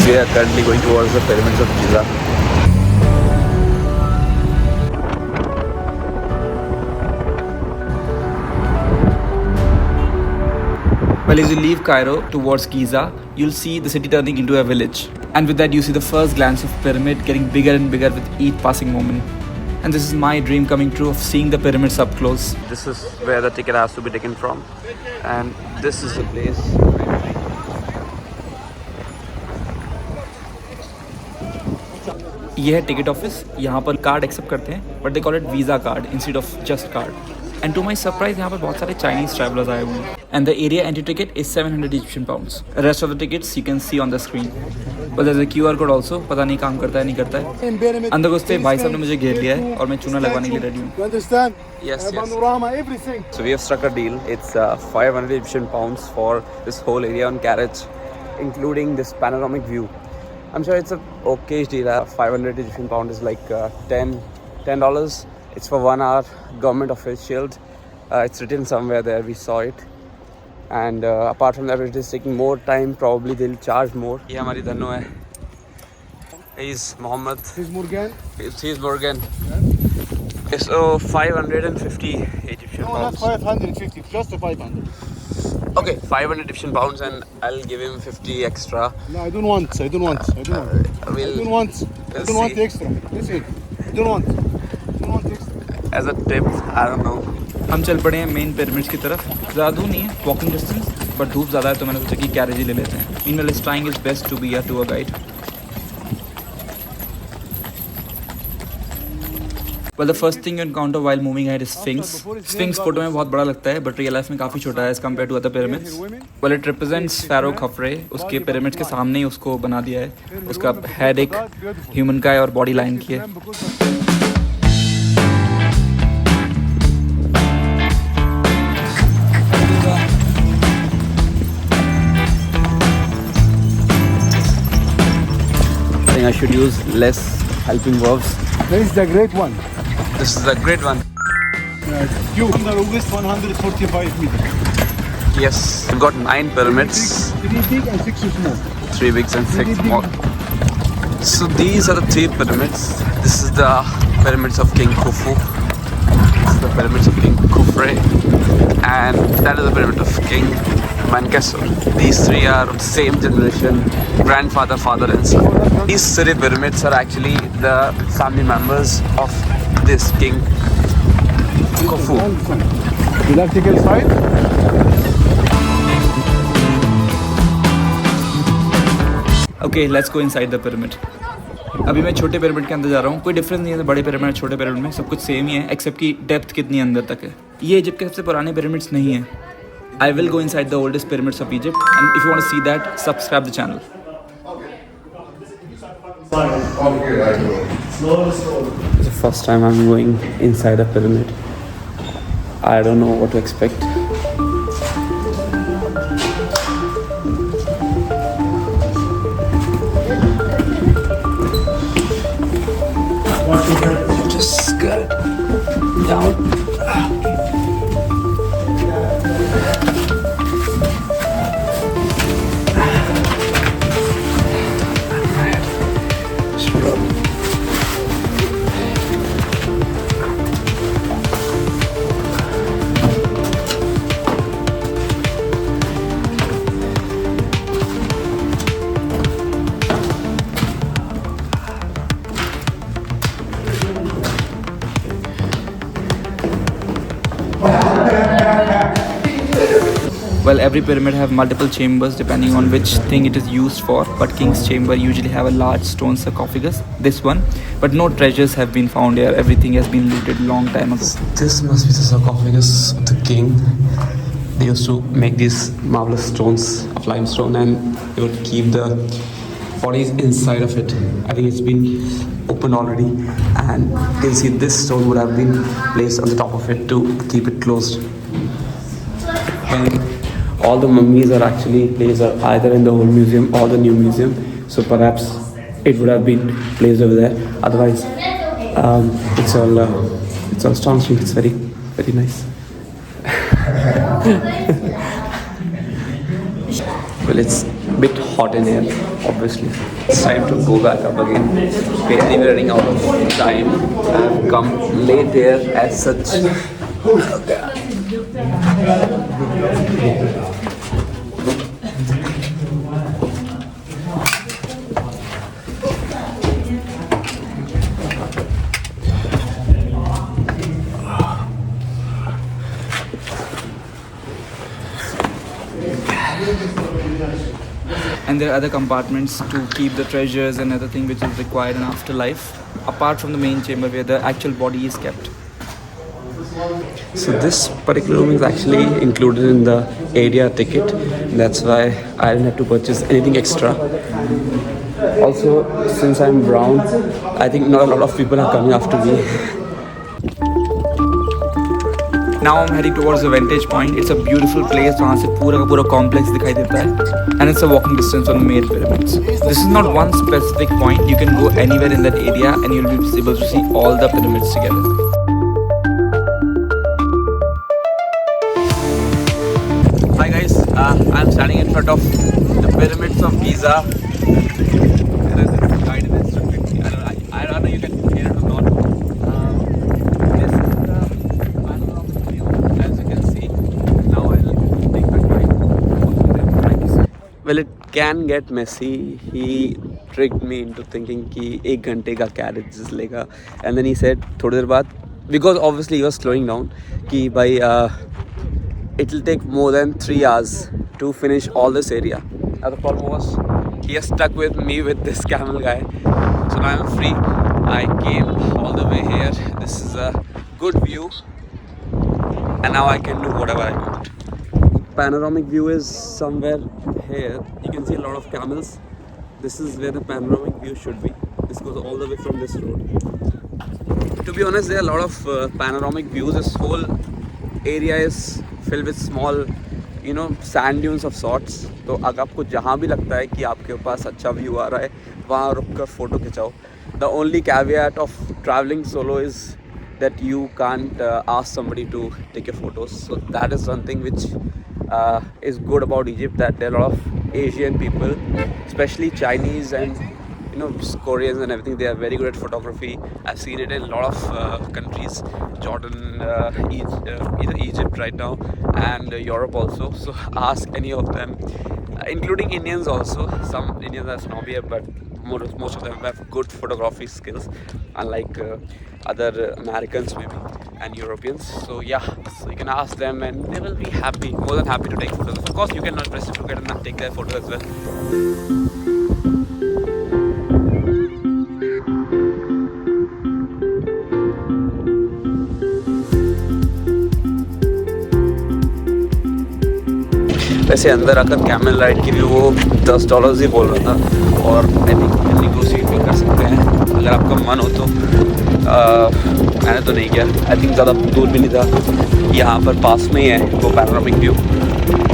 We are currently going towards the Pyramids of Giza. Well, as you leave Cairo towards Giza, you'll see the city turning into a village. And with that, you see the first glance of pyramid getting bigger and bigger with each passing moment. And this is my dream coming true of seeing the pyramids up close. This is where the ticket has to be taken from. And this is the place. ये है ticket office. यहाँ पर card accept करते हैं, but they call it visa card instead of just card. And to my surprise यहाँ पर बहुत सारे चाइनीज ट्रैवलर्स आए हुए हैं. And the area entry ticket is 700 Egyptian pounds. Rest of the tickets you can see on the screen. But there is a QR code also. पता नहीं काम करता है नहीं करता है. अंदर घुसते भाई साहब ने मुझे घेर लिया है और मैं चूना लगवाने के लिए रेडी हूँ. Yes, yes. Panorama, everything. So we have struck a deal. It's 500 Egyptian pounds for this whole area on carriage, including this panoramic view. I'm sure it's a okay deal. 500 Egyptian pound is like $10. It's for 1 hour. Government officials. It's written somewhere there. We saw it. And apart from that, it is taking more time. Probably they'll charge more. ये हमारी धनो है. He's Mohammed. He's Morgan. He's Morgan. Yeah. So 550 Egyptian pounds. No, not 550. Just 500. Okay, 500 Egyptian pounds, and I'll give him 50 extra. No, I don't want extra. Listen, I don't want extra. As a tip, I don't know. हम चल पड़े हैं main pyramids की तरफ. ज़्यादा दूर नहीं है, वॉकिंग डिस्टेंस, बट धूप ज़्यादा है तो मैंने सोचा कि कैरेज ही ले लेते हैं. Meanwhile, is trying his best to be a tour guide. Well, the first thing you encounter while moving ahead is Sphinx. Sphinx photo में बहुत बड़ा लगता है, बट रियल लाइफ में काफ़ी छोटा है as compared to other pyramids. Well, it represents Pharaoh Khafre. उसके पिरामिड्स के सामने ही उसको बना दिया है. उसका हेड एक ह्यूमन का है और बॉडी लाइन की है. I think I should use less helping verbs. This is the great one. This is the great one. You on the longest 145 meters. Yes, we've got 9 pyramids. 3 big and 6 small. 3 big and 6 small. So these are the 3 pyramids. This is the pyramids of King Khufu. This is the pyramids of King Khafre. And that is the pyramid of King Menkaure. These 3 are of the same generation, grandfather, father and son. These 3 pyramids are actually the family members of this King Khufu. You like to get inside? Okay, let's go inside the pyramid. अभी मैं छोटे pyramid के अंदर जा रहा हूँ. कोई difference नहीं है बड़े पिरामिड छोटे पिरामिड में, सब कुछ सेम ही है एक्सेप्ट कि डेप्थ कितनी अंदर तक है. ये इजिप्ट के सबसे पुराने पिरामिड्स नहीं है. I will go inside the oldest pyramids of Egypt, and if you want to see that, subscribe the channel. It's the first time I'm going inside a pyramid. I don't know what to expect. Just get down. Well, every pyramid have multiple chambers depending on which thing it is used for, but King's chamber usually have a large stone sarcophagus, this one, but no treasures have been found here. Everything has been looted long time ago. This must be the sarcophagus of the king. They used to make these marvelous stones of limestone and they would keep the bodies inside of it. I think it's been opened already and you can see this stone would have been placed on the top of it to keep it closed. And all the mummies are actually placed either in the old museum or the new museum, so perhaps it would have been placed over there. Otherwise, it's all astonishing. It's very, very nice. Well, it's a bit hot in here, obviously. It's time to go back up again. We're anyway running out of time. I've come late here as such. And there are other compartments to keep the treasures and other thing which is required in afterlife, apart from the main chamber where the actual body is kept. So this particular room is actually included in the area ticket. That's why I didn't have to purchase anything extra. Also, since I'm brown, I think not a lot of people are coming after me. Now I'm heading towards the vantage point. It's a beautiful place. वहाँ से पूरा का पूरा complex दिखाई देता है. And it's a walking distance from the main pyramids. This is not one specific point. You can go anywhere in that area and you'll be able to see all the pyramids together. Hi guys, I'm standing in front of the Pyramids of Giza. I don't know you can hear it or not. This is the panoramic view, as you can see. Now I'll take my time. Well, it can get messy. He tricked me into thinking कि 1 घंटे का carriage लेगा, and then he said थोड़ी देर बाद, because obviously he was slowing down, कि भाई it'll take more than 3 hours to finish all this area. And the problem was he has stuck with me with this camel guy. So now I'm free. I came all the way here. This is a good view, and now I can do whatever I want. Panoramic view is somewhere here. You can see a lot of camels. This is where the panoramic view should be. This goes all the way from this road. To be honest, there are a lot of panoramic views. This whole area is filled with small, sand dunes of sorts. तो अगर आपको जहाँ भी लगता है कि आपके पास अच्छा व्यू आ रहा है, वहाँ रुक कर photo खिंचाओ. The only caveat of traveling solo is that you can't ask somebody to take your photos. So that is one thing which is good about Egypt, that there are a lot of Asian people, especially Chinese and Koreans and everything. They are very good at photography. I've seen it in a lot of countries, Jordan, either Egypt right now, and Europe also. So ask any of them, including Indians also. Some Indians are snobby, but most of them have good photography skills, unlike other Americans maybe and Europeans. So yeah, so you can ask them and they will be happy, more than happy to take photos. Of course, you cannot reciprocate and take their photos as well. वैसे अंदर आकर camel ride के लिए वो $10 ही बोल रहा था, और आई थिंक नेगोशिएट भी कर सकते हैं अगर आपका मन हो तो. मैंने तो नहीं किया. आई थिंक ज़्यादा दूर भी नहीं था. यहाँ पर पास में ही है वो पैनोरामिक व्यू,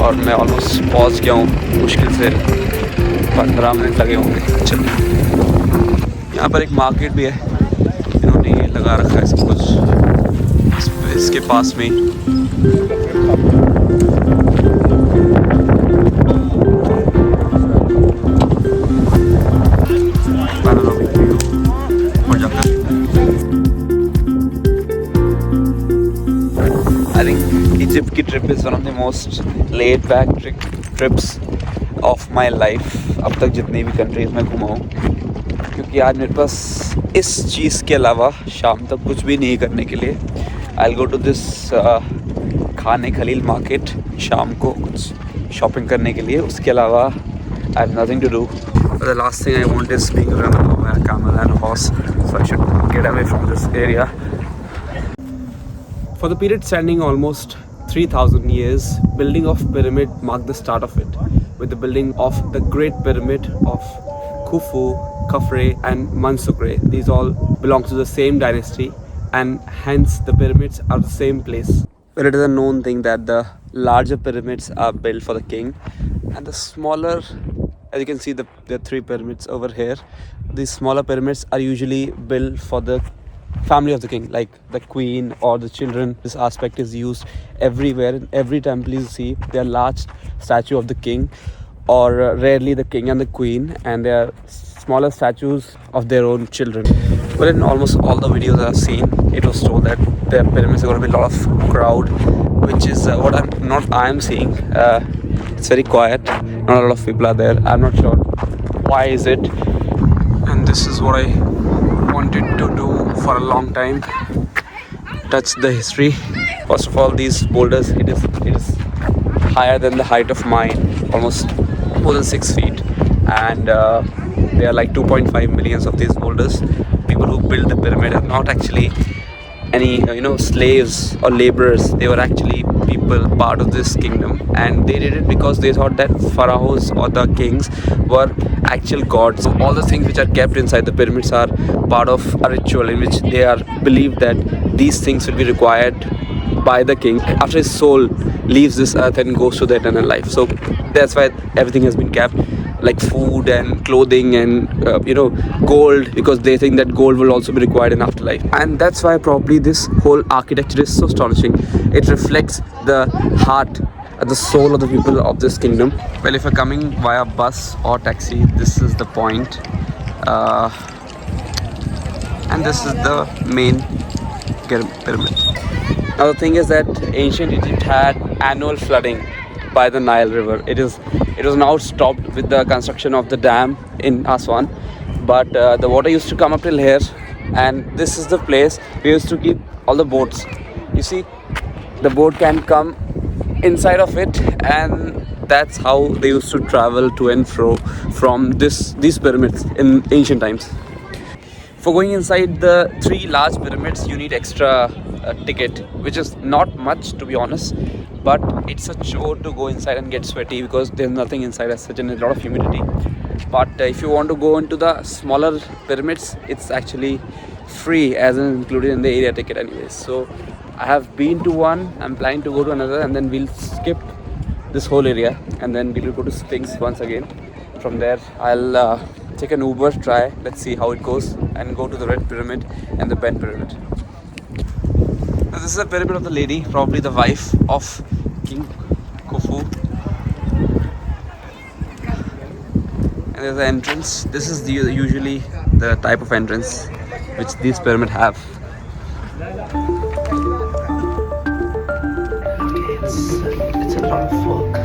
और मैं ऑलमोस्ट पहुँच गया हूँ. मुश्किल से 15 मिनट लगे होंगे. चलिए, यहाँ पर एक मार्केट भी है. इन्होंने ये लगा रखा है सब कुछ इसके पास में ही. Egypt की trip is one of the most laid back trips of my life अब तक जितनी भी countries में घूमा हूँ, क्योंकि आज मेरे पास इस चीज़ के अलावा शाम तक कुछ भी नहीं करने के लिए. I'll go to this खाने खलील market शाम को कुछ shopping करने के लिए. उसके अलावा I have nothing to do. But the last thing I want is being run over by a camel and a horse, so I should get away from this area. For the period spanning almost 3,000 years, building of pyramid marked the start of it, with the building of the Great Pyramid of Khufu, Khafre and Menkaure. These all belong to the same dynasty, and hence the pyramids are the same place. Well, it is a known thing that the larger pyramids are built for the king, and the smaller As you can see, the three pyramids over here. These smaller pyramids are usually built for the family of the king, like the queen or the children. This aspect is used everywhere. In every temple you see, there are large statue of the king, or rarely the king and the queen, and there are smaller statues of their own children. But in almost all the videos I've seen, it was told that the pyramids are going to be a lot of crowd, which is what I'm seeing. It's very quiet. Not a lot of people are there. I'm not sure why is it. And this is what I wanted to do for a long time. Touch the history. First of all, these boulders, it is higher than the height of mine, almost more than 6 feet, and there are like 2.5 millions of these boulders. People who built the pyramid are not actually any slaves or laborers. They were actually people part of this kingdom, and they did it because they thought that pharaohs or the kings were actual gods. So all the things which are kept inside the pyramids are part of a ritual in which they are believed that these things will be required by the king after his soul leaves this earth and goes to the eternal life. So that's why everything has been kept, like food and clothing and gold, because they think that gold will also be required in afterlife. And that's why probably this whole architecture is so astonishing. It reflects the heart, the soul of the people of this kingdom. Well, if you're coming via bus or taxi, this is the point, and this is the main pyramid. Now the thing is that ancient Egypt had annual flooding by the Nile River. It was now stopped with the construction of the dam in Aswan, but the water used to come up till here, and this is the place we used to keep all the boats. You see, the boat can come inside of it, and that's how they used to travel to and fro from these pyramids in ancient times. For going inside the three large pyramids, you need extra ticket, which is not much, to be honest, but it's a chore to go inside and get sweaty because there's nothing inside as such and a lot of humidity. But if you want to go into the smaller pyramids, it's actually free, as in included in the area ticket anyways. So I have been to one, I'm planning to go to another, and then we'll skip this whole area and then we'll go to Sphinx once again. From there I'll take an Uber, let's see how it goes, and go to the Red Pyramid and the Bent Pyramid. Now, this is the pyramid of the lady, probably the wife of King Khufu. And there's the entrance. This is usually the type of entrance which these pyramids have. It's a lot of work.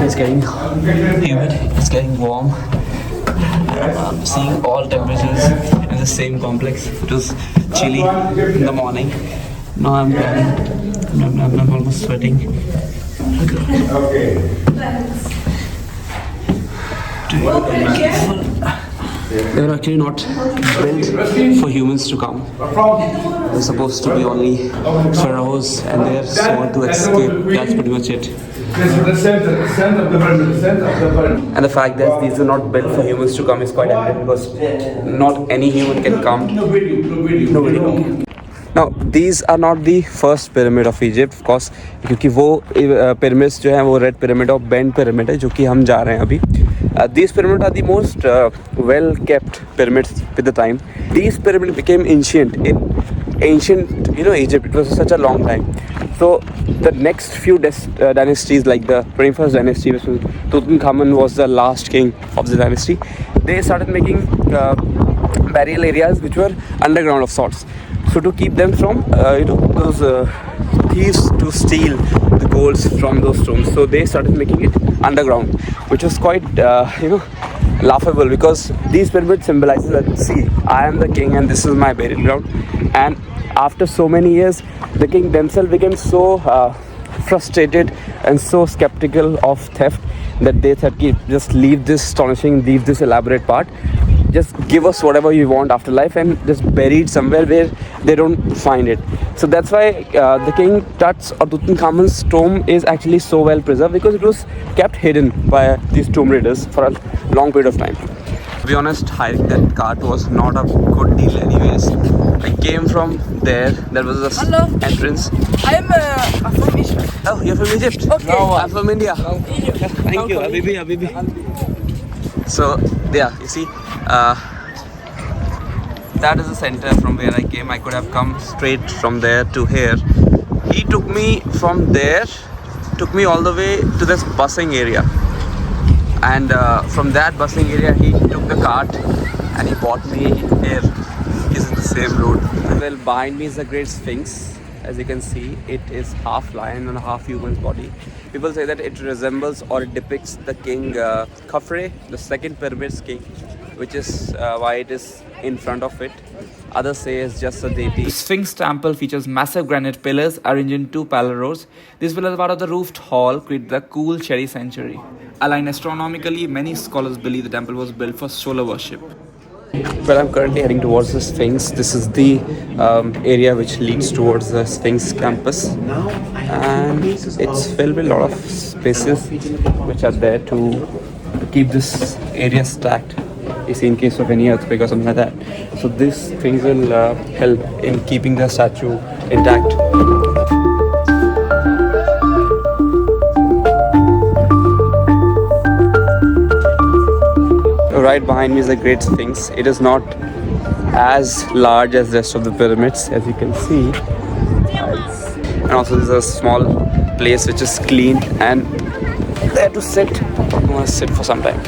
It's getting humid, it's getting warm. I'm seeing all temperatures in the same complex. It was chilly in the morning. Now I'm almost sweating. They were actually not built for humans to come. They're supposed to be only pharaohs and their sword to escape. That's pretty much it. The center of the pyramid. And the fact that these are not built for humans to come is quite evident, because not any human can come. No video. Now, these are not the first pyramid of Egypt, of course, क्योंकि वो pyramids जो हैं वो Red Pyramid और Bent Pyramid है, जो कि हम जा रहे हैं अभी. These pyramids are the most well-kept pyramids with the time. These pyramids became ancient in ancient, Egypt. It was such a long time. So the next few dynasties, like the 21st dynasty, which was Tutankhamun was the last king of the dynasty, they started making burial areas which were underground of sorts. So to keep them from those thieves to steal the golds from those tombs, so they started making it underground, which was quite laughable because these pyramids symbolizes that, see, I am the king and this is my burial ground. And after so many years, the king themselves became so frustrated and so skeptical of theft that they said, just leave this astonishing, leave this elaborate part, just give us whatever you want after life and just bury it somewhere where they don't find it. So that's why the King Tut's or Tutankhamun's tomb is actually so well preserved, because it was kept hidden by these tomb raiders for a long period of time. To be honest, hiring that cart was not a good deal anyways. I came from there, there was a entrance. I'm from Egypt. Oh, you're from Egypt? Okay. No, I'm from India. Egypt. Thank you, Habibi. So, yeah, you see, that is the center from where I came. I could have come straight from there to here. He took me from there, took me all the way to this busing area. And from that busing area, he took the cart and he brought me here. He's in the same road. Well, behind me is the Great Sphinx. As you can see, it is half lion and half human's body. People say that it resembles or it depicts the king Khafre, the second pyramid's king, which is why it is in front of it. Others say it's just a deity. The Sphinx temple features massive granite pillars arranged in two parallel rows. These pillars, part of the roofed hall, create the cool cherry sanctuary. Aligned astronomically, many scholars believe the temple was built for solar worship. Well, I'm currently heading towards the Sphinx. This is the area which leads towards the Sphinx campus, and it's filled with a lot of spaces which are there to keep this area stacked. You see, in case of any earthquake or something like that. So these things will help in keeping the statue intact. Right behind me is the Great Sphinx. It is not as large as the rest of the pyramids, as you can see. And also there's a small place which is clean and there to sit. I'm gonna sit for some time.